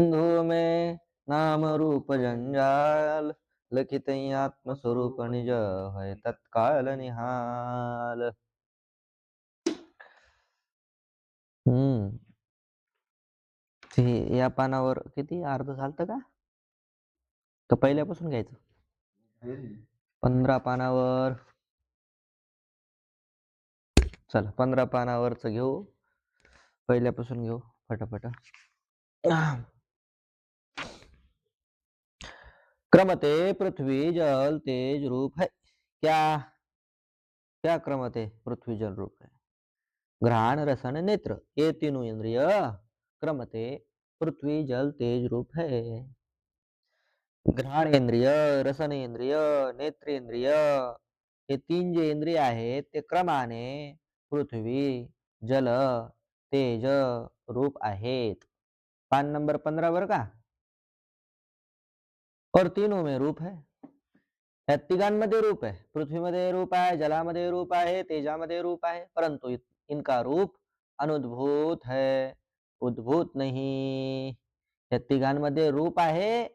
सिंधु में नाम रूप जंजाल, लखित आत्मस्वरूप निज है तत्काल निहाल. या पानावर किती अर्ध झालतं का? तर पहिल्यापासून घ्यायचं. 15 पानावर. चला 15 पानावरच घेऊ, पहिल्यापासून घेऊ फटाफट. क्रमते पृथ्वी जल तेज रूप है. क्या क्या क्रमते पृथ्वी जल रूप है. घ्राण रसन नेत्र ये तीनों इंद्रिय क्रमते पृथ्वी जल तेज रूप है. घ्राण इंद्रिय, रसन इंद्रिय, नेत्र इंद्रिय हे तीन जे इंद्रिय आहेत ते क्रमाने पृथ्वी जल तेज रूप आहेत. पान नंबर 15 बर का. और तीनों में रूप है. या तिघांमध्ये रूप आहे. पृथ्वीमध्ये रूप आहे, जलामध्ये रूप आहे, तेजामध्ये रूप आहे, परंतु इनका रूप अनुद्भूत है, उद्भूत नहीं. या तिघांमध्ये रूप आहे.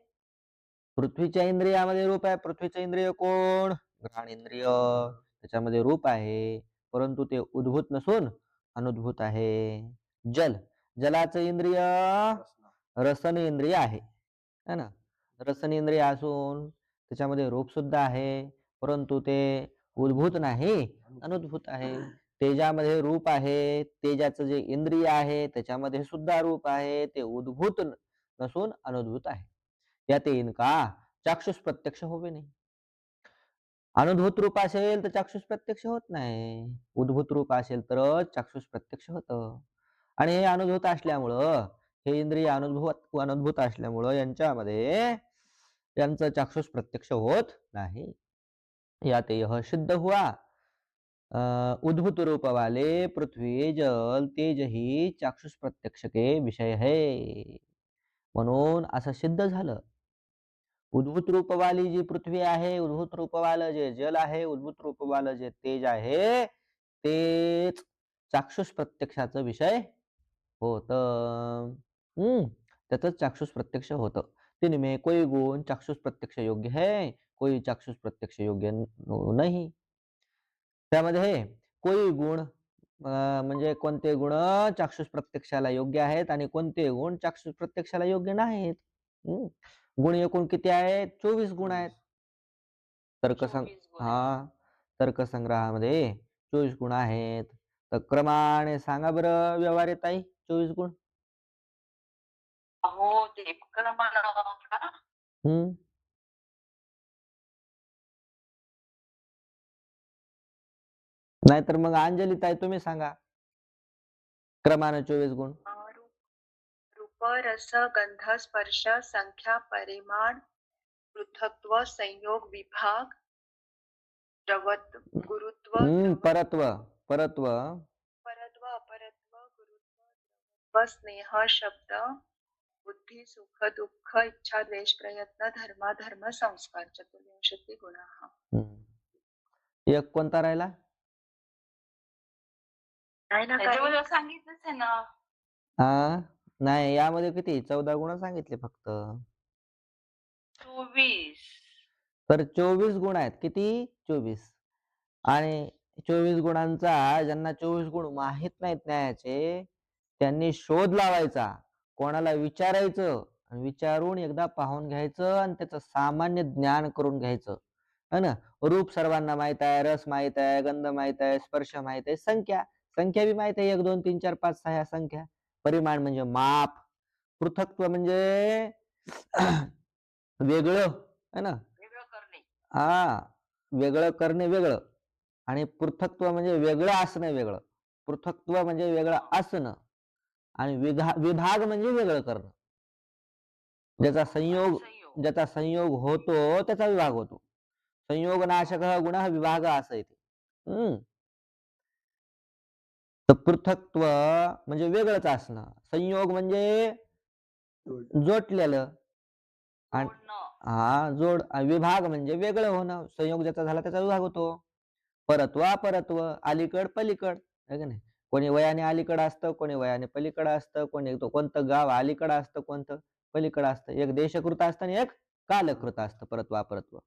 पृथ्वीच्या इंद्रियामध्ये रूप आहे. पृथ्वीचे इंद्रिय कोण? घ्राण इंद्रिय. त्याच्यामध्ये रूप आहे, परंतु ते उद्भूत नसून अनुद्भूत आहे. जल, जलाचं इंद्रिय रसन इंद्रिय आहे ना. रसन इंद्रिय असून त्याच्यामध्ये रूप सुद्धा आहे, परंतु ते उद्भूत नाही, अनुद्भूत आहे. तेजामध्ये रूप आहे, तेजाचं जे इंद्रिय आहे त्याच्यामध्ये सुद्धा रूप आहे, ते उद्भूत नसून अनुद्भूत आहे. यात इनका चाक्षुष प्रत्यक्ष होवे नाही. अनुद्भूत रूप असेल तर चाक्षुष प्रत्यक्ष होत नाही, उद्भूत रूप असेल तर चाक्षुष प्रत्यक्ष होतं. आणि हे अनुभूत असल्यामुळं, हे इंद्रिय अनुभूत असल्यामुळं यांच्यामध्ये यांचं चाक्षुष प्रत्यक्ष होत नाही. यात यह सिद्ध हुआ उद्भूत रूप वाले पृथ्वी जल तेज ही चाक्षुष प्रत्यक्ष के विषय है. म्हणून असं सिद्ध झालं, उद्भूत रूपवाली जी पृथ्वी आहे, उद्भूत रूपवालं जे जल आहे, उद्भूत रूपवालं जे तेज आहे, तेच चाक्षुष प्रत्यक्षाचा विषय होत. त्यातच चाक्षुष प्रत्यक्ष होत. तिनमें कोई गुण चाक्षुष प्रत्यक्ष योग्य है, कोई चाक्षुष प्रत्यक्ष योग्य नाही. त्यामध्ये कोई गुण म्हणजे कोणते गुण चाक्षुष प्रत्यक्षाला योग्य आहेत आणि कोणते गुण चाक्षुष प्रत्यक्षाला योग्य नाहीत. गुण एकूण किती आहेत? 24 गुण आहेत. तर्कसंग्रहामध्ये 24 गुण आहेत. तर क्रमाने सांगा बरं व्यवहारेताई 24 गुण. हो ते क्रमाने नाहीतर मग अंजली ताई तुम्ही सांगा क्रमाने 24 गुण. रूप रस गंध स्पर्श संख्या परिमाण पृथक्त्व संयोग विभाग द्रवत्व गुरुत्व परत्व परत्व परत्व अपरत्व गुरुत्व स्नेह शब्द बुद्धी सुख दुःख इच्छा द्वेष प्रयत्न धर्म संस्कार चतुर्विंशती गुणाः. एक कोणता राहिला? सांगितलंच आहे ना. नाही, यामध्ये किती 14 गुण सांगितले फक्त. 24. तर 24 गुण आहेत. किती? 24. आणि 24 गुणांचा ज्यांना 24 गुण माहित नाहीत न्यायाचे, त्यांनी शोध लावायचा, कोणाला विचारायचं, विचारून एकदा पाहून घ्यायचं आणि त्याचं सामान्य ज्ञान करून घ्यायचं है ना. रूप सर्वांना माहित आहे, रस माहित आहे, गंध माहित आहे, स्पर्श माहित आहे, संख्या बी माहित आहे, 1 2 3 4 5 6 ह्या संख्या. परिमाण म्हणजे माप, पृथक्त्व म्हणजे वेगळं है ना. वेगळं करणे वेगळं, आणि पृथक्त्व म्हणजे वेगळं असणं वेगळं. पृथक्त्व म्हणजे वेगळं असणं आणि विभाग म्हणजे वेगळं करणं. ज्याचा संयोग होतो त्याचा विभाग होतो. संयोग नाशक गुण विभाग असं येते. तर पृथक्त्व म्हणजे वेगळंच असणं, संयोग म्हणजे जोडलेलं, जोड. विभाग म्हणजे वेगळं होणं, संयोग ज्याचा झाला त्याचा विभाग होतो. परत्व अपरत्व, अलीकड पलीकड आहे का नाही. कोणी वयाने अलीकडं असतं, कोणी वयाने पलीकडं असतं, कोणतं गाव अलीकडं असतं, कोणतं पलीकडे असतं. एक देशकृत असतं आणि एक कालकृत असतं परत्व अपरत्व.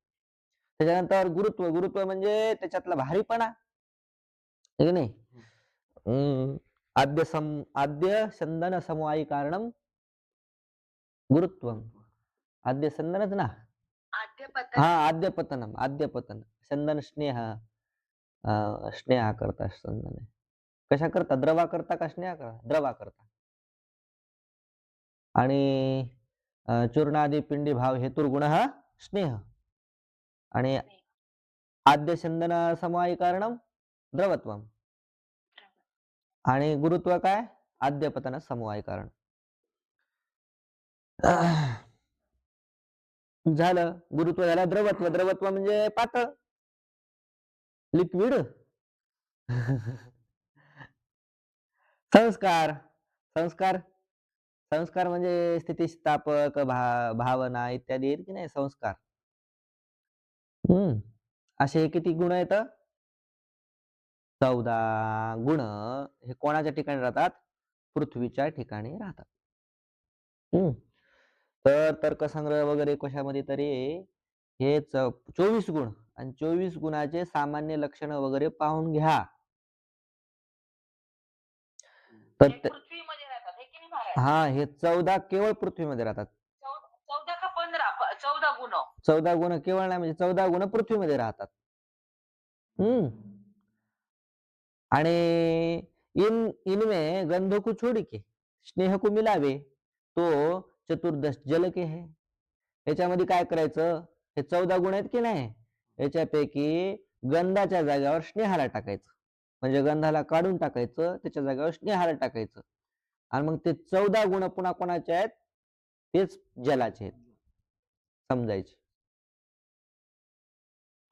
त्याच्यानंतर गुरुत्व. गुरुत्व म्हणजे त्याच्यातला भारीपणा, आहे की नाही? आद्य संदन समवायी कारणम गुरुत्वम. आद्य संदनच ना. आद्यपतन. हा, आद्यपतनम. आद्यपतन संदन स्नेह. स्नेहा करता संदन. कशा करता? द्रवा करता का स्नेहा करता? द्रवा करता. आणि चूर्णादि पिंडी भाव हेतुर्गुण स्नेह. आणि आद्य संदन समवायी कारणम द्रवत्वम. आणि गुरुत्व काय? आद्यपतन समवायी कारण. झालं. गुरुत्व झाला. द्रवत्व. द्रवत्व म्हणजे पातळ, लिक्विड. संस्कार. संस्कार. संस्कार म्हणजे स्थितिस्थापक, भावना इत्यादी आहेत की नाही संस्कार. असे हे किती गुण आहेत? 14 गुण. हे कोणाच्या ठिकाणी राहतात? पृथ्वीच्या ठिकाणी राहतात. तर तर्कसंग्रह वगैरे कशामध्ये तरी हे 24 गुण आणि 24 गुणाचे सामान्य लक्षण वगैरे पाहून घ्या. तर पृथ्वीमध्ये राहतात हे की नाही महाराज? हा, हे 14 केवळ पृथ्वीमध्ये राहतात. 14 का 15? 14 गुण. 14 गुण केवळ नाही, म्हणजे 14 गुण पृथ्वीमध्ये राहतात. आणि इनमें गंध को छोड़ के स्नेह को मिलावे तो चतुर्दश जल के है. याच्यामध्ये काय करायचं? हे 14 गुण आहेत की नाही, याच्यापैकी गंधाच्या जागेवर स्नेहाला टाकायचं. म्हणजे गंधाला काढून टाकायचं, त्याच्या जागेवर स्नेहाला टाकायचं. आणि मग ते 14 गुण पुन्हा कोणाचे आहेत? तेच जलाचे आहेत समजायचे.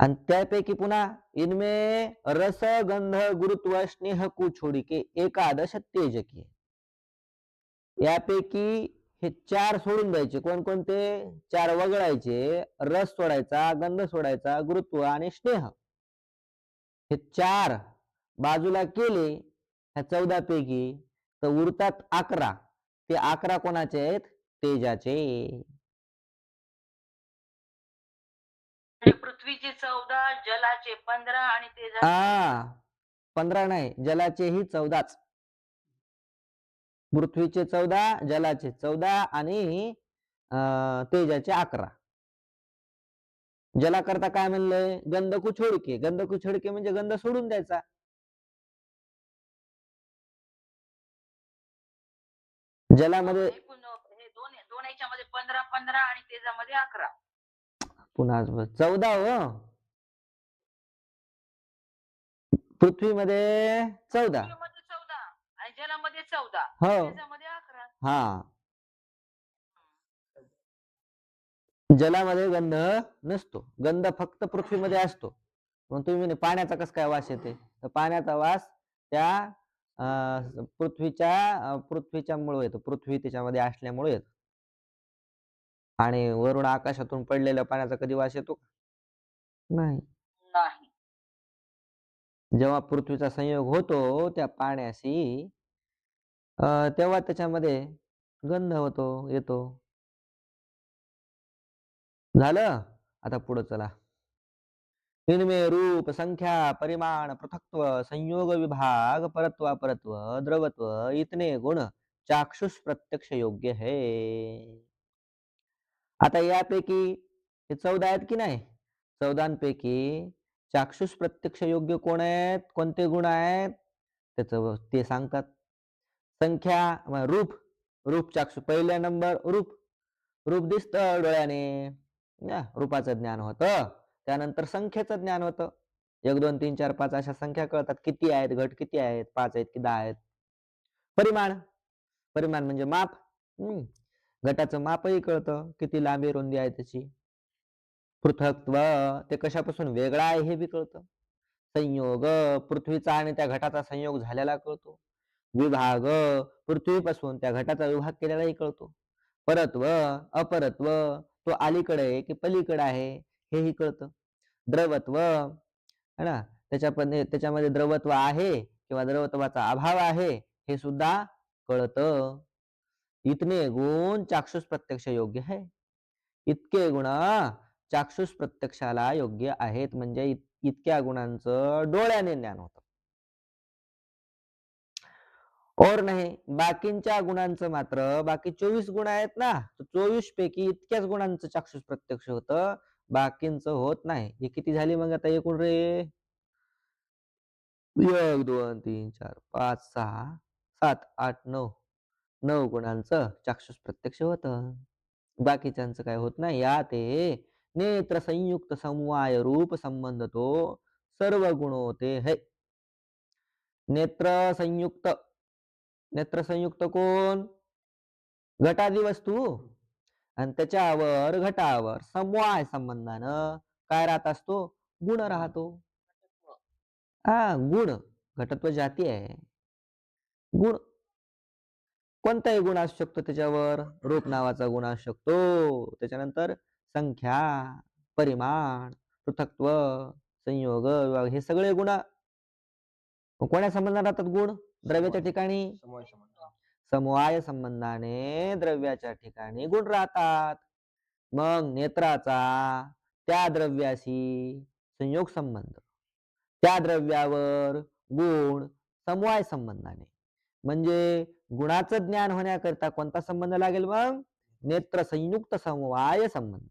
आणि त्यापैकी पुन्हा इनमें रस गंध गुरुत्व स्नेह को छोड़ के एकादश तेज की. यापैकी हे 4 सोडून द्यायचे. कोणकोणते? 4 वगळायचे. रस सोडायचा, गंध सोडायचा, गुरुत्व आणि स्नेह. हे 4 बाजूला केले ह्या 14 पैकी तर उरतात 11. ते 11 कोणाचे आहेत? तेजाचे. पृथ्वीचे 14, जलाचे 15 आणि तेजाचे 15 नाही, जलाचेही 14च. पृथ्वीचे 14, जलाचे 14 आणि तेजाचे 11. जला करता काय म्हणलंय? गंध को छोड़ के. गंध को छोड़ के म्हणजे गंध सोडून द्यायचा. जलामध्ये हे दोन याच्यामध्ये 15 15 आणि तेजामध्ये 11. पुन्हा 14 हो. पृथ्वीमध्ये 14 आणि जलामध्ये 14, हो. तेजामध्ये 11. हा, जलामध्ये गंध नसतो. गंध फक्त पृथ्वीमध्ये असतो. मग तुम्ही म्हणे पाण्याचा कस काय वास येते? तर पाण्याचा वास त्या पृथ्वीच्या मुळे येतो. पृथ्वी त्याच्यामध्ये असल्यामुळे येतो. आणि वरून आकाशातून पडलेल्या पाण्याचा कधी वास येतो? नाही. जेव्हा पृथ्वीचा संयोग होतो त्या पाण्याशी तेव्हा त्याच्यामध्ये गंध येतो. झालं. आता पुढे चला. इनमें रूप संख्या परिमाण पृथक्त्व संयोग विभाग परत्व अपरत्व द्रवत्व इतने गुण चाक्षुष प्रत्यक्ष योग्य है. आता यापैकी हे 14 आहेत की नाही, 14 पैकी चाक्षुष प्रत्यक्ष योग्य कोण आहेत? कोणते गुण आहेत? त्याचं ते सांगतात. संख्या रूप. रूप चाक्षुष. पहिला नंबर रूप. रूप दिसतं डोळ्याने, रूपाचं ज्ञान होतं. त्यानंतर संख्येचं ज्ञान होतं. 1 2 3 4 5 अशा संख्या कळतात. किती आहेत, घट किती आहेत, 5 आहेत की 10 आहेत. परिमाण. परिमाण म्हणजे माप. घटाचं मापही कळतं, किती लांबी रुंदी आहे त्याची. पृथक्त्व, ते कशापासून वेगळा आहे हे बी कळतं. संयोग, पृथ्वीचा आणि त्या घटाचा संयोग झालेला कळतो. विभाग, पृथ्वीपासून त्या घटाचा विभाग केलेलाही कळतो. परत्व, अपरत्व, तो अलीकडे आहे की पलीकडे आहे हेही कळतं. द्रवत्व, है ना, त्याच्यामध्ये द्रवत्व आहे किंवा द्रवत्वाचा अभाव आहे हे सुद्धा कळतं. इतने गुण चाक्षुष प्रत्यक्ष योग्य है. इतके गुण चाक्षुष प्रत्यक्षाला योग्य आहेत म्हणजे इतक्या गुणांचं डोळ्याने ज्ञान होतं. और नाही बाकींच्या गुणांचं मात्र बाकी 24 गुण आहेत ना, 24 पैकी इतक्याच गुणांचं चाक्षुष प्रत्यक्ष होतं, बाकींचं होत नाही. हे किती झाली मग आता एकूण रे? 1, 2, 3, 4, 5, 6, 7, 8, 9. 9 गुणांचं चाक्षुष प्रत्यक्ष होतं. बाकीच्यांचं काय होत नाही. या ते नेत्र संयुक्त समवाय रूप संबंध तो सर्व गुण होते है. नेत्र संयुक्त कोण? घटादी वस्तू आणि त्याच्यावर घटावर समवाय संबंधानं काय राहत असतो? गुण राहतो. हा गुण घटत्व जाती आहे. गुण कोणताही गुण असू शकतो त्याच्यावर. रूप नावाचा गुण असू शकतो. त्याच्यानंतर संख्या, परिमाण, पृथक्त्व, संयोग, विभाग हे सगळे गुण कोण्या संबंधात राहतात गुण? द्रव्याच्या ठिकाणी समवाय संबंधाने द्रव्याच्या ठिकाणी गुण राहतात. मग नेत्राचा त्या द्रव्याशी संयोग संबंध, त्या द्रव्यावर गुण समवाय संबंधाने म्हणजे गुणाचं ज्ञान होण्याकरिता कोणता संबंध लागेल मग? नेत्र संयुक्त समवाय संबंध.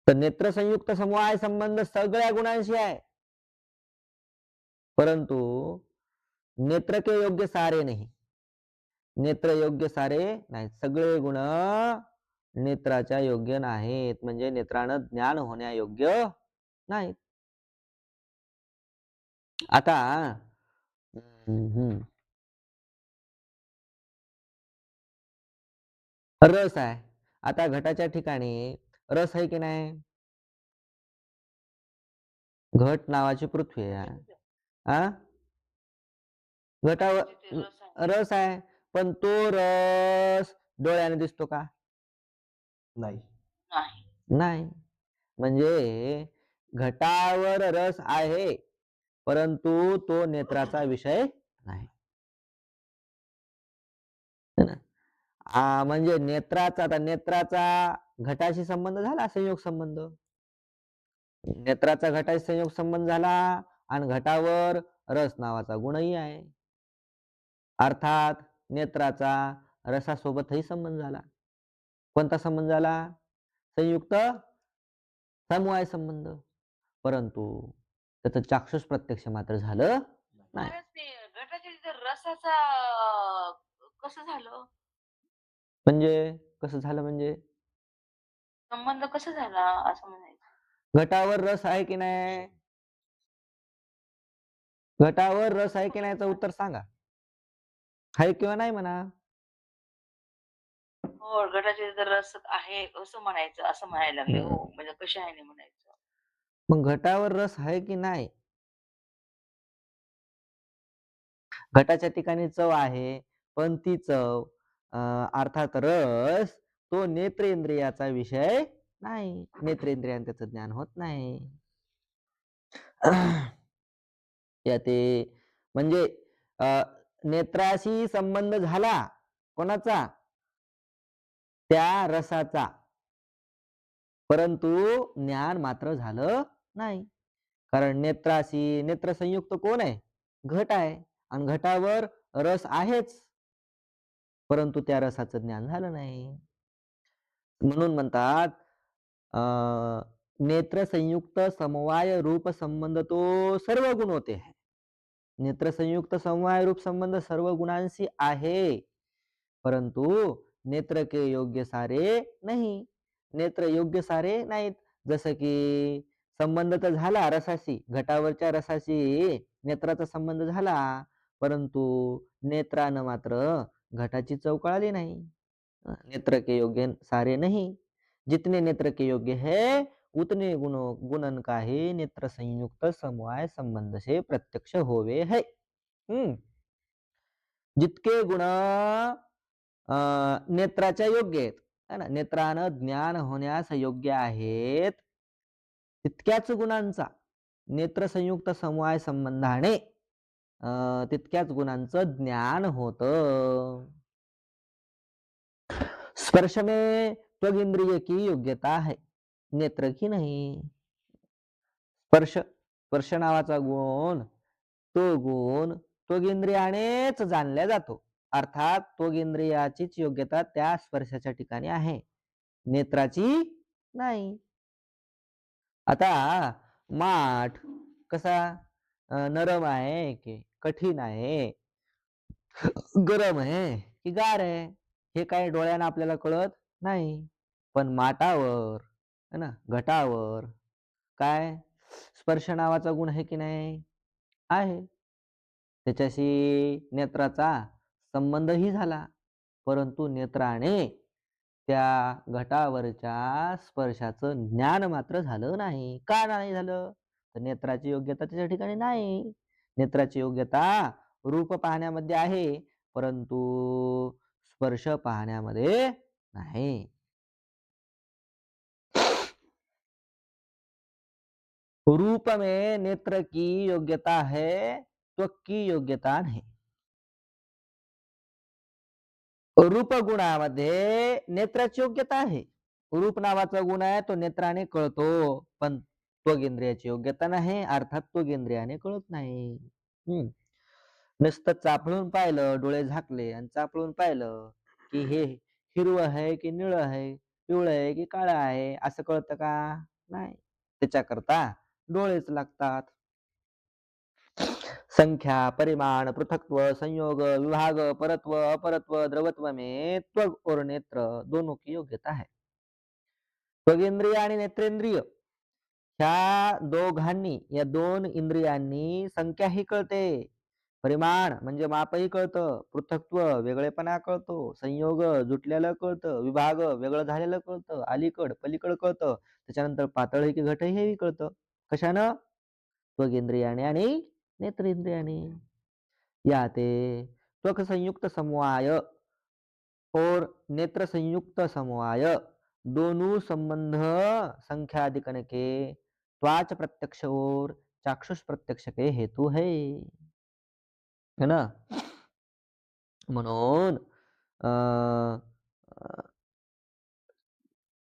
तर नेत्र संयुक्त समवाय संबंध सगळ्या गुणांशी आहे, परंतु नेत्र के योग्य सारे नाही. नेत्र योग्य सारे नाही. सगळे गुण नेत्राच्या योग्य नाहीत म्हणजे नेत्रानं ज्ञान होण्यायोग्य नाहीत. आता रस आहे. आता घटाच्या ठिकाणी रस आहे की नाही? घट नावाची पृथ्वी आहे. आ घटावर रस आहे, पण तो रस डोळ्याने दिसतो का? नाही. नाही. म्हणजे घटावर रस आहे, परंतु तो नेत्राचा विषय नाही. म्हणजे नेत्राचा घटाशी संबंध झाला संयोग संबंध. नेत्राचा घटाशी संयोग संबंध झाला आणि घटावर रस नावाचा गुणही आहे. अर्थात नेत्राचा रसासोबतही संबंध झाला. कोणता संबंध झाला? संयुक्त समवाय संबंध. परंतु त्याचं चाक्षुष प्रत्यक्ष मात्र झालं नाही. घटाच्या रसाचा कसं झालं? म्हणजे कसं झालं म्हणजे? संबंध कसा झाला असं म्हणायचं. घटावर रस आहे की नाही? घटावर रस आहे की नाही याचं उत्तर सांगा. आहे किंवा नाही म्हणा. हो घटाचे जर रस आहे असं म्हणायचं, असं म्हणायला लागले. हो म्हणजे कशा आहे नाही म्हणायचं. मग घटावर रस आहे की नाही? घटाच्या ठिकाणी चव आहे, पण ती चव अर्थात रस तो नेत्रेंद्रियाचा विषय नाही. नेत्रेंद्रियाने त्याचं ज्ञान होत नाही. या ते म्हणजे नेत्राशी संबंध झाला कोणाचा? त्या रसाचा, परंतु ज्ञान मात्र झालं नाही. कारण नेत्र संयुक्त कोण आहे? घट आहे आणि घटावर रस आहेच, परंतु त्या रसाचं ज्ञान झालं नाही. म्हणून म्हणतात नेत्र संयुक्त समवाय रूप संबंध तो सर्व गुण होते है. नेत्र संयुक्त समवाय रूप संबंध सर्व गुणांशी आहे, परंतु नेत्र के योग्य सारे नाही. नेत्र योग्य सारे नाहीत. जसं की संबंध तर झाला रसाशी, घटावरच्या रसाशी नेत्राचा संबंध झाला, परंतु नेत्रानं मात्र घटाची चव कळाली नाही. नेत्र के योग्य सारे नहीं. जितने नेत्र के योग्य है उतने गुणन का ही नेत्र संयुक्त समवाय संबंध से प्रत्यक्ष होवे है. जितके गुण नेत्राच्या योग्य आहेत है ना, नेत्रानं ज्ञान होण्यास योग्य आहेत, तितक्याच गुणांचा नेत्र संयुक्त समवाय संबंधाने तितक्याच गुणांचं ज्ञान होतं. स्पर्श में त्वग इंद्रिय की योग्यता है, नेत्र की नहीं. स्पर्श स्पर्श नावाचा गुण, तो गुण त्वगिंद्रियानेच जाणला जातो. अर्थात त्वगिंद्रियाचीच योग्यता त्या स्पर्शाच्या ठिकाणी आहे, नेत्राची नाही. आता माठ कसा नरम आहे की कठीण आहे, गरम आहे की गार आहे, हे काय डोळ्यानं आपल्याला कळत नाही. पण माठावर है ना, घटावर काय स्पर्श नावाचा गुण आहे की नाही? आहे. त्याच्याशी नेत्राचा संबंधही झाला, परंतु नेत्राने त्या घटावरच्या स्पर्शाचं ज्ञान मात्र झालं नाही. का नाही झालं? तर नेत्राची योग्यता त्याच्या ठिकाणी नाही. नेत्राची योग्यता रूप पाहण्यामध्ये आहे, परंतु स्पर्श पाहण्यामध्ये नाही. रूप में नेत्र की योग्यता है, त्वक की योग्यता नहीं. रूप गुणामध्ये नेत्राची योग्यता आहे. रूप नावाचा गुण आहे, तो नेत्राने कळतो, पण त्वगिंद्रियाची योग्यता नाही, अर्थात त्वगिंद्रियाने कळत नाही. नुसतं चापळून पाहिलं, डोळे झाकले आणि चापळून पाहिलं की हे हिरवं आहे की निळं आहे, पिवळं आहे की काळं आहे, असं कळतं का? नाही. त्याच्याकरता डोळेच लागतात. संख्या, परिमाण, पृथकत्व, संयोग, विभाग, परत्व, अपरत्व, द्रवत्व में त्वग और नेत्र दोनों की योग्यता है. त्वगेंद्रिय आणि नेत्रेंद्रिय ह्या दोघांनी, या दोन इंद्रियांनी संख्याही कळते, परिमाण म्हणजे मापही कळतं, पृथकत्व वेगळेपणा कळतो, संयोग जुटलेलं कळतं, विभाग वेगळं झालेलं कळतं, अलीकड पलीकड कळतं, त्याच्यानंतर पातळ की घट हेही कळतं. कशानं? त्वगेंद्रियाने आणि नेत्रेंद्रियाने. याते त्वक संयुक्त समवाय और नेत्र संयुक्त समवाय दोनों संबंध संख्यादिकन के त्वाच प्रत्यक्ष और चाक्षुष प्रत्यक्ष के हेतु है ना. म्हणून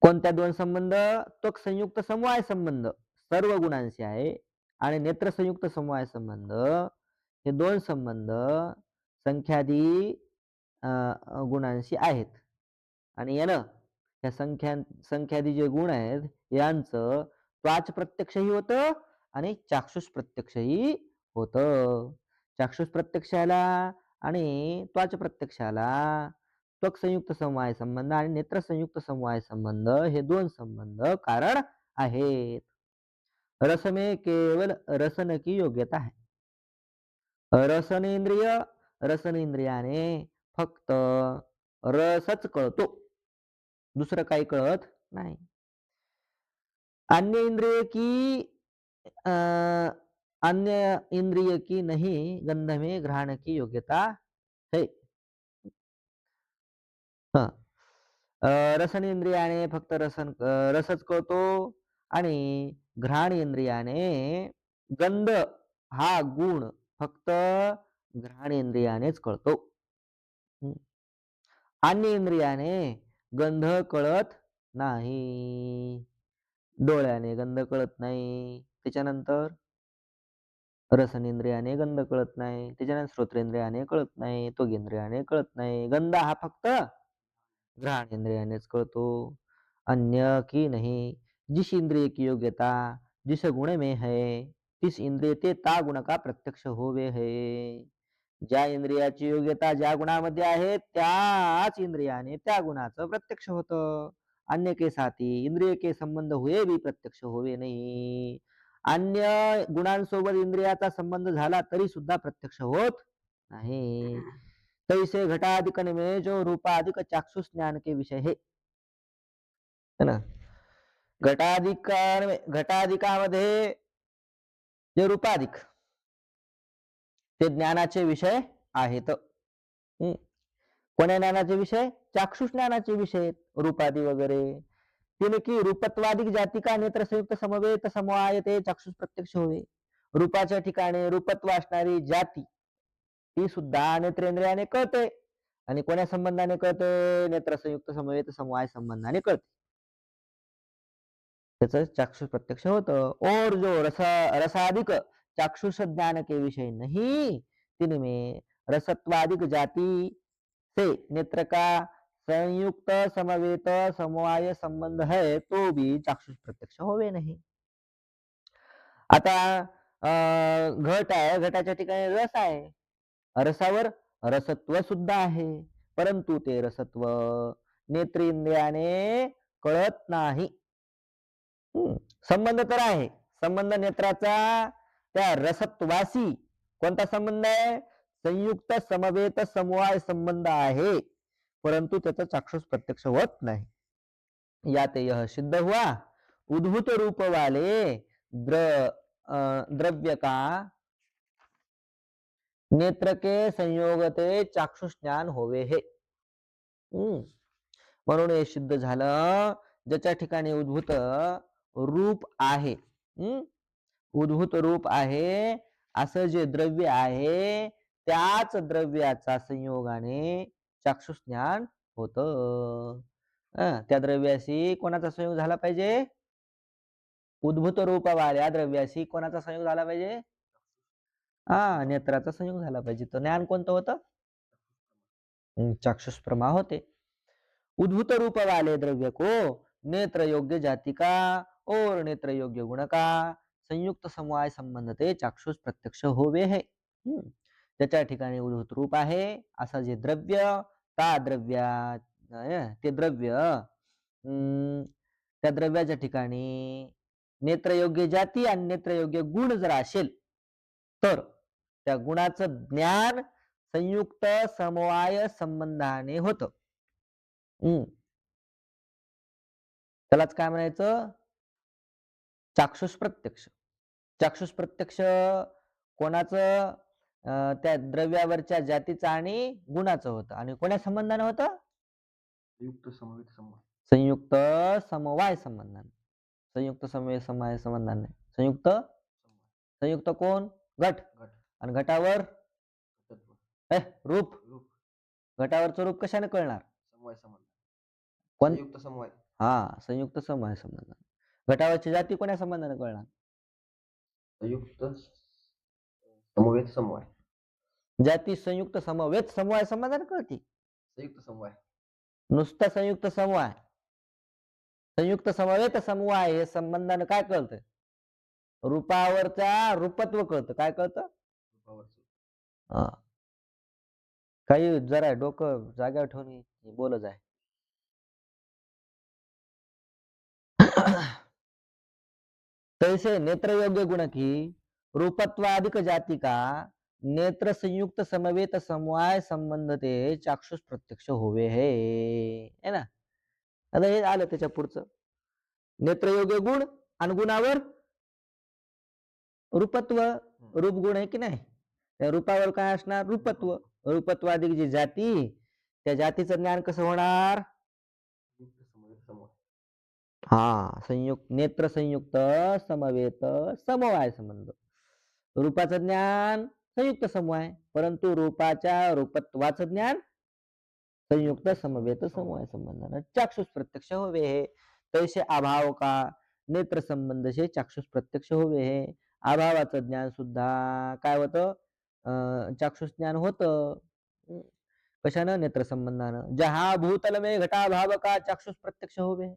कोणत्या दोन संबंध? त्वक संयुक्त समवाय संबंध सर्व गुणांशी आहे, आणि नेत्र संयुक्त समवाय संबंध हे दोन संबंध संख्यादी गुणांशी आहेत. आणि यानं ह्या संख्यादी जे गुण आहेत यांचं त्वाच प्रत्यक्षही होतं आणि चाक्षुष प्रत्यक्षही होतं. चाक्षुष प्रत्यक्षाला आणि त्वाच प्रत्यक्षाला त्वक संयुक्त समवाय संबंध आणि नेत्र संयुक्त समवाय संबंध हे दोन संबंध कारण आहेत. रस में केवल रसन की योग्यता है. रसनेंद्रियाने फक्त रसच कळतो, दुसरं काही कळत नाही. अन्य इंद्रिय की नहीं गंध में घ्राण की योग्यता है. रसनेंद्रियाने फक्त रसच कळतो, आणि घ्राण इंद्रियाने गंध हा गुण फक्त घ्राणेंद्रियानेच कळतो. अन्य इंद्रियाने गंध कळत नाही. डोळ्याने गंध कळत नाही, त्याच्यानंतर रसनेंद्रियाने गंध कळत नाही, त्याच्यानंतर श्रोत्रेंद्रियाने कळत नाही, त्वगिंद्रियाने कळत नाही. गंध हा फक्त घ्राणेंद्रियानेच कळतो, अन्य की नहीं. जिस इंद्रिय की योग्यता जिस गुण में है, तिस इंद्रिय ते ता गुण का प्रत्यक्ष होवे है. ज्या इंद्रियाची योग्यता ज्या गुणामध्ये आहे, त्याच इंद्रियाने त्या गुणाचं प्रत्यक्ष होतं. अन्य के साथी इंद्रिय के संबंध हुए भी प्रत्यक्ष होवे नाही. अन्य गुणांसोबत इंद्रियाचा संबंध झाला तरी सुद्धा प्रत्यक्ष होत नाही. तैसे घटाधिकन में जो रूपाधिक चाक्षुष ज्ञान के विषय है ना. घटाधिकामध्ये जे रूपाधिक ते ज्ञानाचे विषय आहेत. कोण्या ज्ञानाचे विषय? चाक्षुष ज्ञानाचे विषय, रूपादि वगैरे. तिने की रूपत्वादिक जाती का नेत्र संयुक्त समवेत समवाय ते चाक्षुष प्रत्यक्ष होय. रूपाच्या ठिकाणी रूपत्व असणारी जाती ती सुद्धा नेत्रेंद्रियाने कळते आणि कोण्या संबंधाने कळते? नेत्र संयुक्त समवेत समवाय संबंधाने कळते. त्याचं चाक्षुष प्रत्यक्ष होतं. और जो रसाधिक चाक्षुष ज्ञान के विषय नहीं, तिनमें रसत्वादिक जाति से नेत्र का संयुक्त समवेत समवाय संबंध है, तो भी चाक्षुष प्रत्यक्ष होवे नहीं. आता घट आहे, घटाच्या ठिकाणी रस आहे, रसावर रसत्व सुद्धा आहे, परंतु ते रसत्व नेत्रेंद्रियाने कळत नाही. संबंध तर आहे, संबंध नेत्राचा त्या रसत्वासी कोणता संबंध आहे? संयुक्त समवेत समवाय संबंध आहे, परंतु त्याचा चाक्षुष प्रत्यक्ष होत नाही. यात यह सिद्ध हुआ उद्भूत रूप वाले द्रव्य का नेत्र के संयोगते चाक्षुष ज्ञान होवे हे. म्हणून हे सिद्ध झालं, ज्याच्या ठिकाणी उद्भूत रूप आहे, उद्भूत रूप आहे असं जे द्रव्य आहे, त्याच द्रव्याचा संयोगाने चाक्षुष ज्ञान होत. त्या द्रव्याशी कोणाचा संयोग झाला पाहिजे? उद्भूत रूपवाल्या द्रव्याशी कोणाचा संयोग झाला पाहिजे? नेत्राचा संयोग झाला पाहिजे. तर ज्ञान कोणतं होतं? चाक्षुष प्रमा होते. उद्भूत रूप वाले द्रव्य को नेत्र योग्य जाति का और नेत्र योग्य गुण का संयुक्त समवाय संबंध ते चाक्षुष प्रत्यक्ष होवे है. त्याच्या ठिकाणी उद्भूत रूप आहे असं जे द्रव्य, त्या द्रव्याच्या ठिकाणी नेत्र योग्य जाती आणि नेत्र योग्य गुण जर असेल, तर त्या गुणाचं ज्ञान संयुक्त समवाय संबंधाने होतं. त्यालाच काय म्हणायचं? चाक्षुष प्रत्यक्ष. चाक्षुष प्रत्यक्ष कोणाचं? त्या द्रव्यावरच्या जातीचं आणि गुणाचं होतं. आणि कोण्या संबंधाने होतं? संयुक्त समवाय संबंधाने. संयुक्त समवाय संबंधाने. संयुक्त कोण? घट. आणि घटावर रूप. घटावरचं रूप कशाने कळणार? संयुक्त समवाय. संयुक्त समवाय संबंध. घटावरची जाती कोण्या संबंधाने कळणार? संयुक्त समवेत समवाय. जाती संयुक्त समवेत समवाय संबंधाने कळते. संयुक्त समवाय. नुसता संयुक्त समवाय, संयुक्त समवेत समवाय हे संबंधाने काय कळतं? रूपावरचा रूपत्व कळतं. काय कळतं? काही जरा डोकं जाग्यावर ठेवून बोलत आहे. तैसे नेत्र योग्य गुण की रूपत्वादिक जाति का नेत्र संयुक्त समवेत समवाय संबंध ते चाक्षुष प्रत्यक्ष होवे है ना. आता हे आलं त्याच्या पुढचं. नेत्र योग्य गुण आणि गुणावर रूपत्व. रूप गुण आहे की नाही, त्या रूपावर काय असणार? रूपत्व. रूपत्वादिक जी जाती, त्या जातीचं ज्ञान कसं होणार? संयुक्त नेत्र संयुक्त समवेत समवाय संबंध. रूपाचं ज्ञान संयुक्त समवाय, परंतु रूपाच्या रूपत्वाचं ज्ञान संयुक्त समवेत समवाय संबंधाने चाक्षुष प्रत्यक्ष होवे है. तैसे अभाव का नेत्र संबंध से चाक्षुष प्रत्यक्ष होवे है. अभावाचं ज्ञान सुद्धा काय होतं? चाक्षुष ज्ञान होतं. कशानं? नेत्र संबंधानं. जहा भूतल में घटाभाव का चाक्षुष प्रत्यक्ष होवे.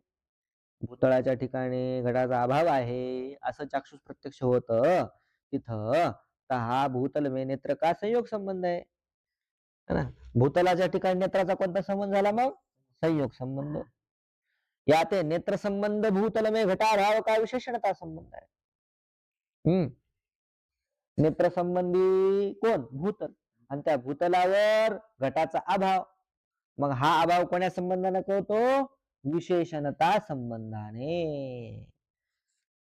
भूतळाच्या ठिकाणी घटाचा अभाव आहे असं चाक्षुष प्रत्यक्ष होतं, तिथं हा भूतल में नेत्र का संयोग संबंध आहे ना. भूतलाच्या ठिकाणी नेत्राचा कोणता संबंध झाला? मग संयोग संबंध. यात नेत्र संबंध भूतल में घटाभाव का विशेषणता संबंध आहे. नेत्र संबंधी कोण? भूतल. आणि त्या भूतलावर घटाचा अभाव. मग हा अभाव कोण्या संबंधाने कळतो? विशेषणता संबंधाने.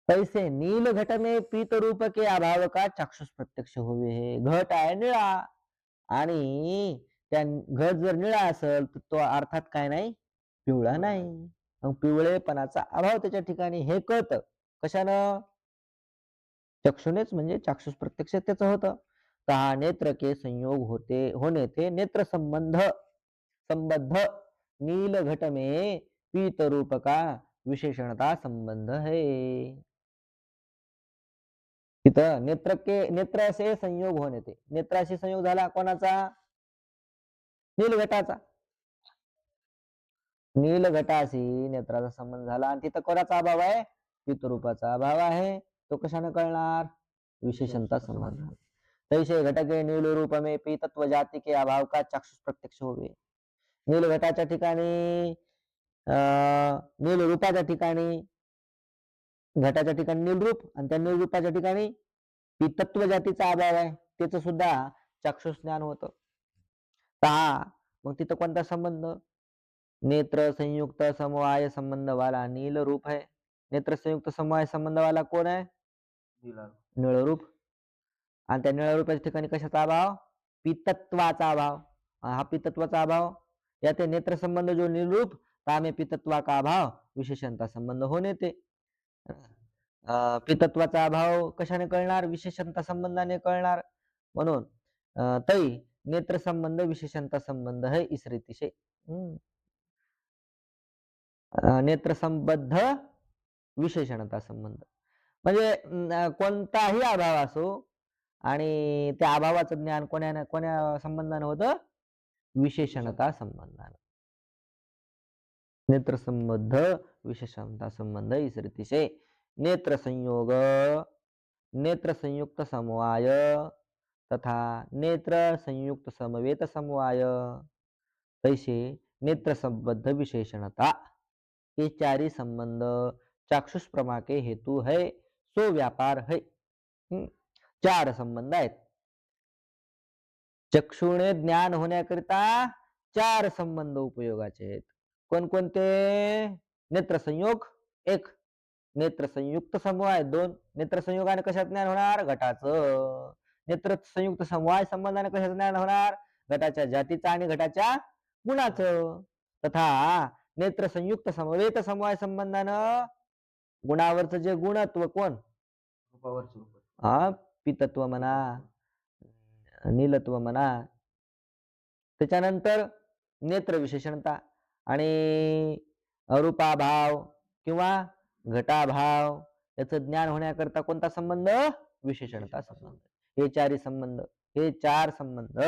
तैसे नील घट में पीत रूप के अभाव का चाक्षुष प्रत्यक्ष होवे है. घट आहे निळा आणि त्या घट जर निळा असेल तर तो अर्थात काय नाही? पिवळा नाही. मग पिवळेपणाचा अभाव त्याच्या ठिकाणी हे कळतं. कशानं? चक्षुनेच, म्हणजे चाक्षुष प्रत्यक्ष त्याचं होतं. तहा नेत्र के संयोग होने थे नेत्र संबद्ध नील घट में पीत रूप का विशेषणता संबंध है. तिथं नेत्र से संयोग होणे ते नेत्राशी संयोग झाला कोणाचा नीलघटाचा नीलघटाशी नेत्राचा संबंध झाला आणि तिथं कोणाचा अभाव आहे पितृरूपाचा अभाव आहे तो कशाने कळणार विशेषणता संबंध तैसे घटके नील रूप में पीतत्व जाति के अभाव का चाक्षुष प्रत्यक्ष होवे नीलघटाच्या ठिकाणी नील रूपाच्या ठिकाणी घटाच्या ठिकाणी नीलरूप आणि त्या नीलरूपाच्या ठिकाणी पितत्व जातीचा अभाव आहे त्याच सुद्धा चाक्षुष ज्ञान होतं मग तिथं कोणता संबंध नेत्र संयुक्त समवाय संबंध वाला नील रूप है नेत्र संयुक्त समवाय संबंध वाला कोण आहे निळ रूप आणि त्या निळ्या रूपाच्या ठिकाणी कशाचा अभाव पितत्वाचा अभाव हा पितत्वाचा अभाव याते नेत्र संबंध जो नील रूप तामे पितत्वा का अभाव विशेषणता संबंध होणे ते पितत्वाचा अभाव कशाने कळणार विशेषणता संबंधाने कळणार म्हणून तै नेत्र संबंध विशेषणता संबंध है इस रीति से नेत्र संबद्ध विशेषणता संबंध म्हणजे कोणताही अभाव असो आणि त्या अभावाचं ज्ञान कोण्या संबंधाने होतं विशेषणता संबंधाने नेत्र संबद्ध विशेषणता संबंध इस रीति से नेत्र संयोग नेत्र संयुक्त समवाय तथा नेत्र संयुक्त समवेत समवाय तैसे नेत्र संबद्ध विशेषणता ये चारी संबंध चाक्षुष प्रमा के हेतु है सो व्यापार है चार संबंध आहेत चक्षुणे ज्ञान होण्याकरिता चार संबंध उपयोगाचे आहेत कोणकोणते नेत्र संयोग एक नेत्र संयुक्त समवाय दोन नेत्र संयोगाने कशात ज्ञान होणार घटाचं नेत्र संयुक्त समवाय संबंधाने कशात ज्ञान होणार घटाच्या जातीचा आणि घटाच्या गुणाचं तथा नेत्र संयुक्त समवेत समवाय संबंधानं गुणावरचं जे गुणत्व कोण पितत्व म्हणा नीलत्व म्हणा त्याच्यानंतर नेत्र विशेषणता आणि रूपाभाव किंवा घटाभाव याचं ज्ञान होण्याकरता कोणता संबंध विशेषणता संबंध हे चार संबंध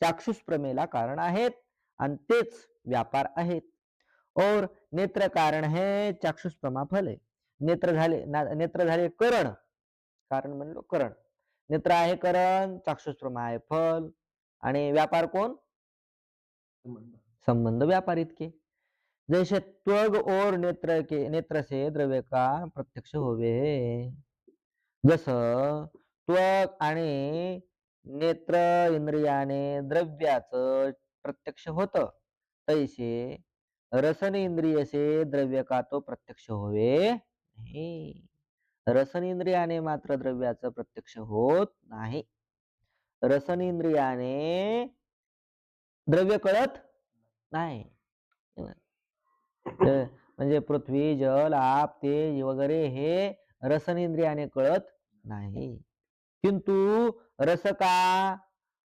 चाक्षुष प्रमेला कारण आहेत आणि तेच व्यापार आहेत और नेत्र कारण है चाक्षुष प्रमा फल है नेत्र झाले कारण म्हणलो करण नेत्र आहे करण चाक्षुष प्रमा आहे फल आणि व्यापार कोण संबंध व्यापार इतके जैसे त्वग और नेत्र से द्रव्य का प्रत्यक्ष होवे जस त्वग आणि नेत्र इंद्रियाने द्रव्याचं प्रत्यक्ष होतं तैसे रसन इंद्रिय से द्रव्य का तो प्रत्यक्ष होवे नाही रसन इंद्रियाने मात्र द्रव्याचं प्रत्यक्ष होत नाही रसन इंद्रियाने द्रव्य कळत नाही म्हणजे पृथ्वी जल आप तेज वगैरे हे रसन इंद्रियाने कळत नाही किंतु रस का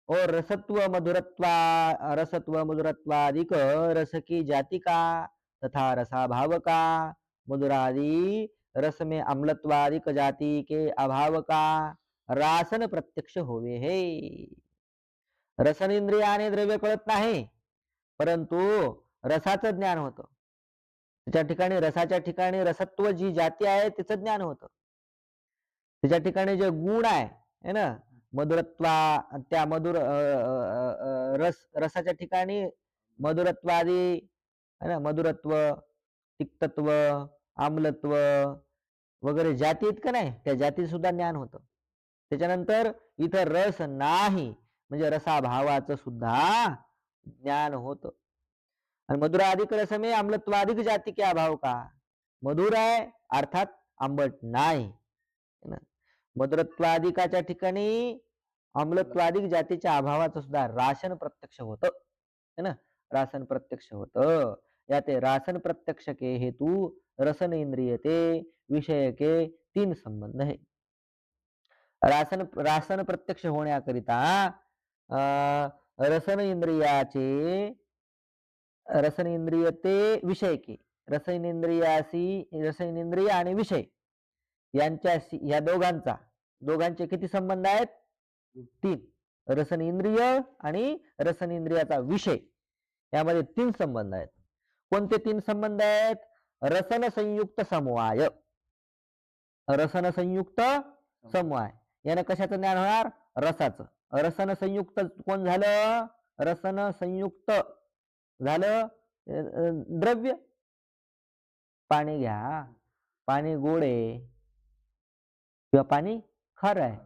और रसत्व मधुरत्वादिक रस की जाति का तथा रसाभाव का मधुरादि रस में अम्लत्वादिक जाति के अभाव का रासन प्रत्यक्ष होवे है रसन इंद्रियाने द्रव्य कळत नाही परंतु रसाचं ज्ञान होतं त्याच्या ठिकाणी रसाच्या ठिकाणी रसत्व जी जाती आहे तिचं ज्ञान होतं त्याच्या ठिकाणी जे गुण आहे ना मधुरत्वा त्या मधुर रसाच्या ठिकाणी मधुरत्वादी है ना मधुरत्व तिक्तत्व आम्लत्व वगैरे जाती आहेत का नाही त्या जाती सुद्धा ज्ञान होतं त्याच्यानंतर इथं रस नाही म्हणजे रसाभावाचं सुद्धा ज्ञान होतं आणि मधुराधिक रस में अम्लत्वाधिक जाति के अभाव का मधुर आहे अर्थात आंबट नाही मधुरत्वाधिकाच्या ठिकाणी अम्लत्वाधिक जातीच्या अभावाचं सुद्धा राशन प्रत्यक्ष होतं है ना रासन प्रत्यक्ष होतं याते रासन प्रत्यक्ष के हेतु रसन इंद्रिय ते विषय के तीन संबंध है रासन प्रत्यक्ष होण्याकरिता रसन इंद्रियाचे रसन इंद्रिय ते विषय के रसन इंद्रिय आणि विषय यांच्याशी या दोघांचे किती संबंध आहेत? 3. रसन इंद्रिय आणि रसन इंद्रियाचा विषय यामध्ये 3 संबंध आहेत. कोणते 3 संबंध आहेत? रसन संयुक्त समवाय. रसन संयुक्त समवाय याने कशाचं ज्ञान होणार? रसाचं. रसन संयुक्त कोण झालं? रसन संयुक्त झालं द्रव्य. पाणी घ्या, पाणी गोड आहे किंवा पाणी खारं आहे.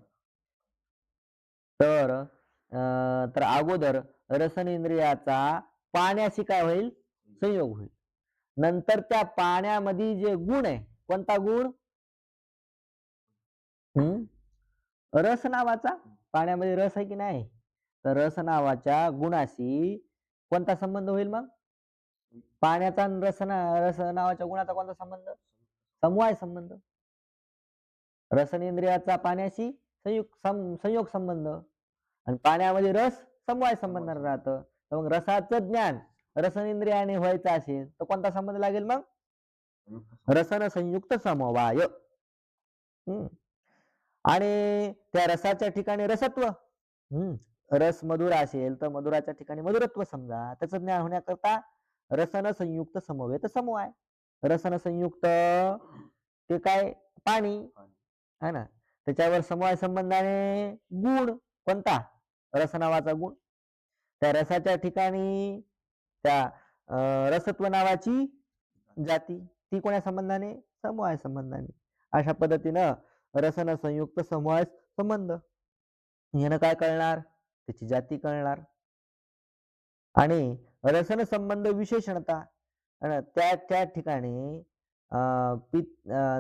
तर अगोदर रसन इंद्रियाचा पाण्याशी काय होईल? संयोग होईल. नंतर त्या पाण्यामध्ये जे गुण आहे, कोणता गुण? रस नावाचा. पाण्यामध्ये रस आहे की नाही? तर रस नावाच्या गुणाशी कोणता संबंध होईल मग? पाण्याचा रस नावाच्या गुणाचा कोणता संबंध? समवाय संबंध. रसन इंद्रियाचा पाण्याशी संयोग संबंध आणि पाण्यामध्ये रस समवाय संबंध राहतं. तर मग रसाचं ज्ञान रसन इंद्रियाने व्हायचं असेल तर कोणता संबंध लागेल मग? रसन संयुक्त समवाय. आणि त्या रसाच्या ठिकाणी रसत्व. रस मधुर असेल तर मधुराच्या ठिकाणी मधुरत्व समजा. त्याचं ज्ञान होण्याकरता रसन संयुक्त समवेत समवाय. रसन संयुक्त ते काय? पाणी है ना. त्याच्यावर समवाय संबंधाने गुण कोणता? रस नावाचा गुण. त्या रसाच्या ठिकाणी त्या रसत्व नावाची जाती, ती कोण्या संबंधाने? समवाय संबंधाने. अशा पद्धतीनं रसन संयुक्त समवाय संबंध यानं काय कळणार? त्याची जाती कळणार. आणि रसन संबंध विशेषणता त्या ठिकाणी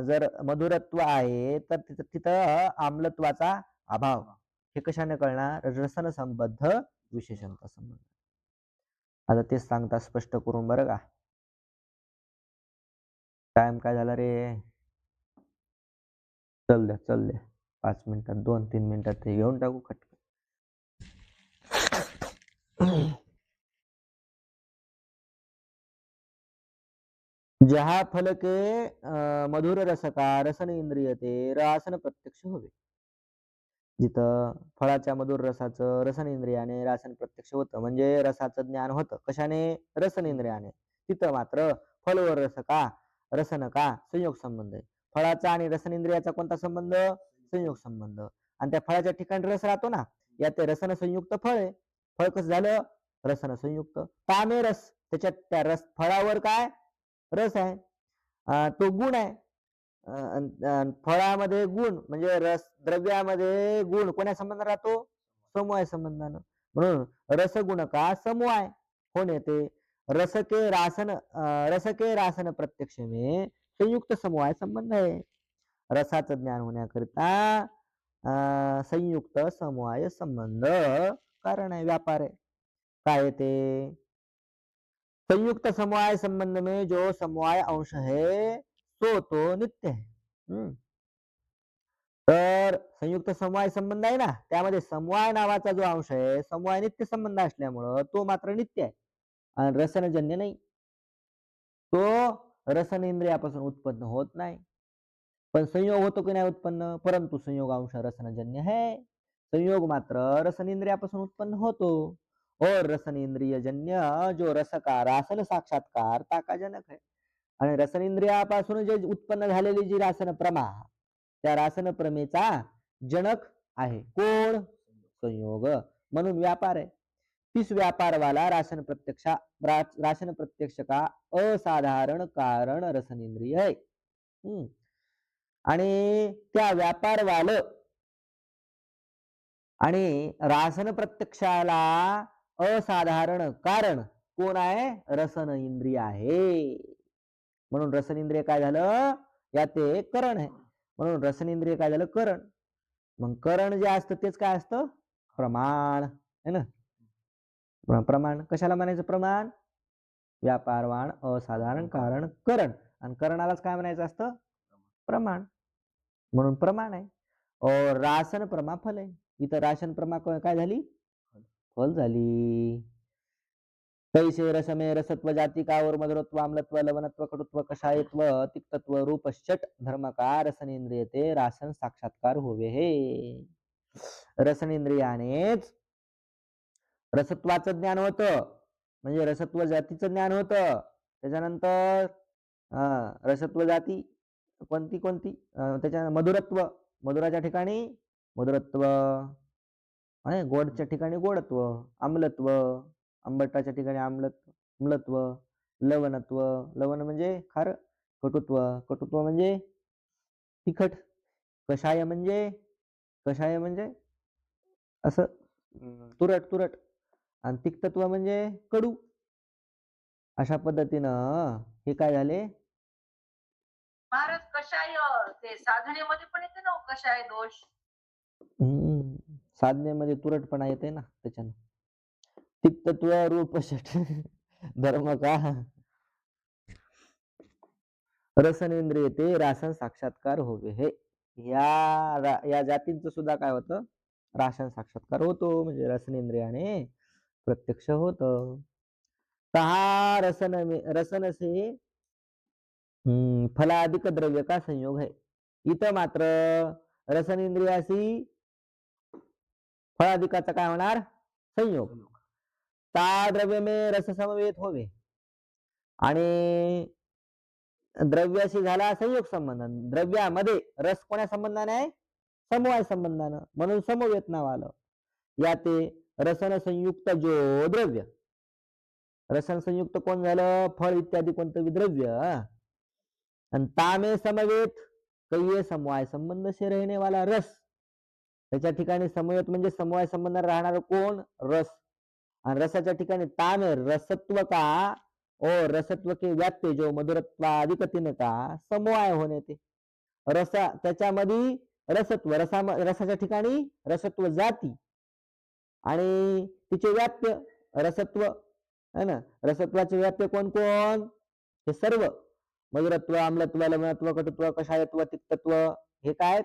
जर मधुरत्व आहे तर तिथं आम्लत्वाचा अभाव. हे कशाने कळणार? रसन संबद्ध विशेषणता संबंध. आता तेच सांगता स्पष्ट करून बरं का. टाइम काय झाला रे? चल द्या 5 मिनिटात 2-3 मिनिटात ते घेऊन टाकू खटकन. जहा फल के मधुर रस का रसन इंद्रिय ते रासन प्रत्यक्ष होवे. जिथं फळाच्या मधुर रसाचं रसन इंद्रियाने रासन प्रत्यक्ष होतं म्हणजे रसाचं ज्ञान होतं. कशाने? रसन इंद्रियाने. तिथं मात्र फल व रसन का संयोग संबंध आहे. फळाचा आणि रसन इंद्रियाचा कोणता संबंध? संयोग संबंध. आणि त्या फळाच्या ठिकाणी रस राहतो ना, या ते रसन संयुक्त फळ आहे. फळ कसं झालं? रसन संयुक्त. तामे रस, त्याच्यात त्या रस फळावर काय? रस आहे, तो गुण आहे. फळामध्ये गुण म्हणजे रस, द्रव्यामध्ये गुण कोण्या संबंध राहतो? समवाय संबंधानं. म्हणून रसगुण का समवाय होणे ते रसके रासन प्रत्यक्ष में संयुक्त समवाय संबंध आहे. रसाचं ज्ञान होण्याकरिता संयुक्त समवाय संबंध कारण आहे, व्यापार आहे. काय ते? संयुक्त समवाय संबंध में जो समवाय अंश है तो नित्य है. तर संयुक्त समवाय संबंध आहे ना, त्यामध्ये समवाय नावाचा जो अंश आहे, समवाय नित्य संबंध असल्यामुळं तो मात्र नित्य आहे आणि रसनजन्य नाही. तो रसन इंद्रियापासून उत्पन्न होत नाही. पण संयोग होतो की नाही उत्पन्न? परंतु संयोग अंश रसनजन्य है. संयोग मात्र रसन इंद्रियापासून उत्पन्न होतो. और रसन इंद्रिय जन्य जो रस का रासन साक्षात्कार ताका जनक है. आणि रसन इंद्रियापासून जे उत्पन्न झालेली जी रासन प्रमा, त्या रासन प्रमेचा जनक आहे कोण? संयोग. म्हणून व्यापार आहे. तीस व्यापार वाला रासन प्रत्यक्ष का असाधारण कारण रसन इंद्रिय है. आणि त्या व्यापार वाल आणि रासन प्रत्यक्षाला असाधारण कारण कोण आहे? रसन इंद्रिय आहे. म्हणून रसन इंद्रिय काय झालं? या ते करण आहे. म्हणून रसन इंद्रिय काय झालं? करण. मग करण जे असतं तेच काय असतं? प्रमाण है ना. प्रमाण कशाला म्हणायचं? प्रमाण. व्यापारवान असाधारण कारण करण, आणि करणालाच काय म्हणायचं असतं? प्रमाण. म्हणून प्रमाण आहे. और रासन प्रमा फल आहे. इथं राशन प्रमा काय झाली? फल झाली. कैसे रसमे रसत्व जातिका और मधुरत्व आम्लत्व लवणत्व कटुत्व कषायत्व तिक्तत्व रूप षट धर्म का रसनेंद्रियते रासन साक्षात्कार होवे हे. रसनेंद्रियानेच रसत्वाचं ज्ञान होतं, म्हणजे रसत्व जातीचं ज्ञान होतं. त्याच्यानंतर रसत्व जाती कोणती कोणती त्याच्या मधुरत्व, मधुराच्या ठिकाणी मधुरत्व आणि गोडच्या ठिकाणी गोडत्व, आम्लत्व, आंबटाच्या ठिकाणी आम्लत्व, लवणत्व, लवण म्हणजे खार, कटुत्व, कटुत्व म्हणजे तिखट, कषाय म्हणजे असं तुरट तुरट, आणि तिक्तत्व म्हणजे कडू. अशा पद्धतीनं हे काय झाले? महाराज कषाय ते साधनेमध्ये पण येते ना हो, कषाय दोष. साधनेमध्ये तुरटपणा येते ना त्याच्यानं. तिक्तत्व रूप षट धर्म का रसनेंद्रिय ते रासन साक्षात्कार होवे हे. या जातींचं सुद्धा काय होतं? रासन साक्षात्कार होतो, म्हणजे रसनेंद्रियाने प्रत्यक्ष होत. हा रसन से फलाधिक द्रव्य का संयोग है. इथं मात्र रसनेंद्रियाशी फळाधिकाचा काय होणार? संयोग. ता द्रव्य में रस समवेत होवे, आणि द्रव्याशी झाला संयोग संबंध. द्रव्यामध्ये रस कोण्या संबंधाने आहे? समवाय संबंधानं, म्हणून समवेत नाव आलं. या ते रसन संयुक्त जो द्रव्य, रसन संयुक्त कोण झालं? फळ इत्यादी कोणतं द्रव्य, आणि तामे समवेत कहिये समवाय संबंध से रहने वाला रस. त्याच्या ठिकाणी समवेत म्हणजे समवाय संबंधाने राहणार कोण? रस. आणि रसाच्या ठिकाणी तामे रसत्व का और रसत्व के व्याप्य जो मधुरत्वाधिक तीन का समवाय होणे ते रसा, त्याच्यामध्ये रसत्व, रसाच्या ठिकाणी रसत्व जाती आणि तिचे व्याप्य रसत्व है ना. रसत्वाचे व्याप्य कोण कोण? हे सर्व मधुरत्व, आम्लत्व, लवणत्व, कटुत्व, कषायत्व, तिक्तत्व हे काय?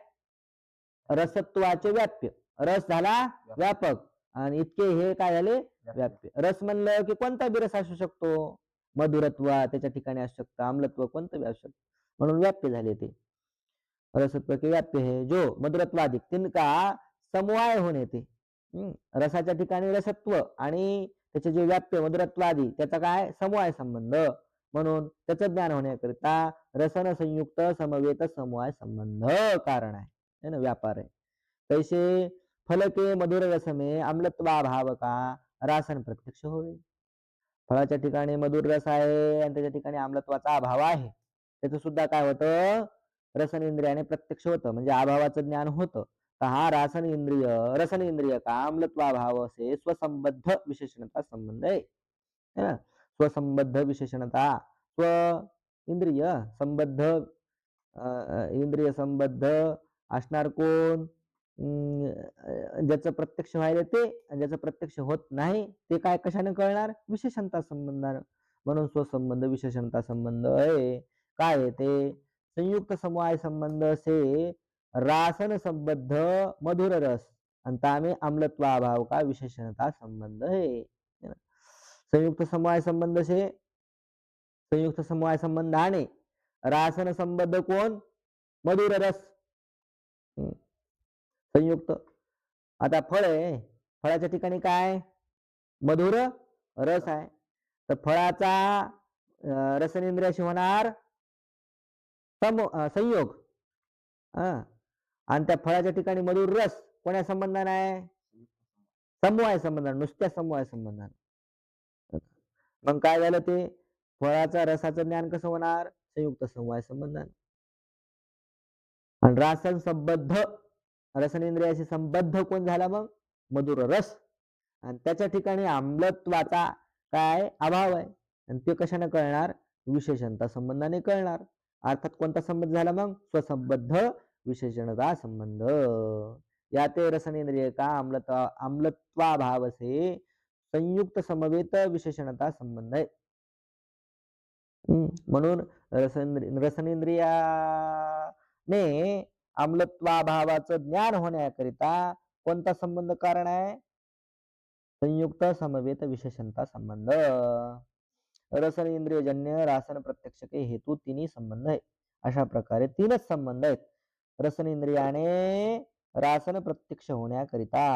रसत्वाचे व्याप्य. रस झाला व्यापक, आणि इतके हे काय झाले? व्याप्य. रस म्हणलं की कोणता बी रस असू शकतो. मधुरत्व त्याच्या ठिकाणी असू शकतं, आम्लत्व कोणतं बी असू शकतं, म्हणून व्याप्य झाले ते. रसत्व के व्याप्य है जो मधुरत्वाधिक तिनका समवाय होणे ते. रसाच्या ठिकाणी रसत्व आणि त्याचे जे व्याप्य मधुरत्वादी त्याचा काय? समवाय संबंध, म्हणून त्याचं ज्ञान होण्याकरिता रसन संयुक्त समवेत समवाय संबंध कारण आहे ना, व्यापार आहे. तैसे फल के मधुर रस में अम्लत्वा भाव का रासन प्रत्यक्ष होय. फळाच्या ठिकाणी मधुर रस आहे आणि त्याच्या ठिकाणी आम्लत्वाचा अभाव आहे, त्याचं सुद्धा काय होतं? रसनेंद्रियाने प्रत्यक्ष होतं, म्हणजे अभावाचं ज्ञान होतं. तर हा रसन इंद्रिय का अम्लत्वाभाव से स्वसंबद्ध विशेषणता संबंध आहे. स्वसंबद्ध विशेषणता, स्व इंद्रिय संबद्ध, इंद्रिय संबद्ध असणार कोण? ज्याचं प्रत्यक्ष व्हायला ते, आणि ज्याचं प्रत्यक्ष होत नाही ते काय कशाने कळणार? विशेषणता संबंधानं. म्हणून स्वसंबंध विशेषणता संबंध आहे. काय आहे ते? संयुक्त समवाय संबंध से रासन संबद्ध मधुर रस आणि तामे अम्लत्वाभाव का विशेषणता संबंध है. संयुक्त समवाय संबंध से, संयुक्त समवाय संबंधाने रासन संबद्ध कोण? मधुर रस. संयुक्त. आता फळ आहे, फळाच्या ठिकाणी काय? मधुर रस आहे. तर फळाचा रसनेंद्रियाशी होणार संयोग, आणि त्या फळाच्या ठिकाणी मधुर रस कोण्या संबंधाने आहे? समवाय संबंधाने, नुसत्या समवाय संबंधाने. मग काय झालं ते? फळाचा रसाचं ज्ञान कसं होणार? संयुक्त समवाय संबंधाने. आणि रासन संबद्ध, रसनेंद्रियाशी संबद्ध कोण झाला मग? मधुर रस. आणि त्याच्या ठिकाणी आम्लत्वाचा काय? अभाव आहे, आणि ते कशाने कळणार? विशेषणता संबंधाने कळणार. अर्थात कोणता संबंध झाला मग? स्वसंबद्ध विशेषणता संबंध. या ते रसनेंद्रिय का अम्लत्वाभाव से संयुक्त समवेत विशेषणता संबंध आहे. म्हणून रसनेंद्रियाने आम्लत्वाभावाचं ज्ञान होण्याकरिता कोणता संबंध कारण आहे? संयुक्त समवेत विशेषणता संबंध. रसन इंद्रियजन्य रासन प्रत्यक्ष के हेतू तिन्ही संबंध आहे. अशा प्रकारे तीनच संबंध आहेत रसन इंद्रियाने रासन प्रत्यक्ष होण्याकरिता.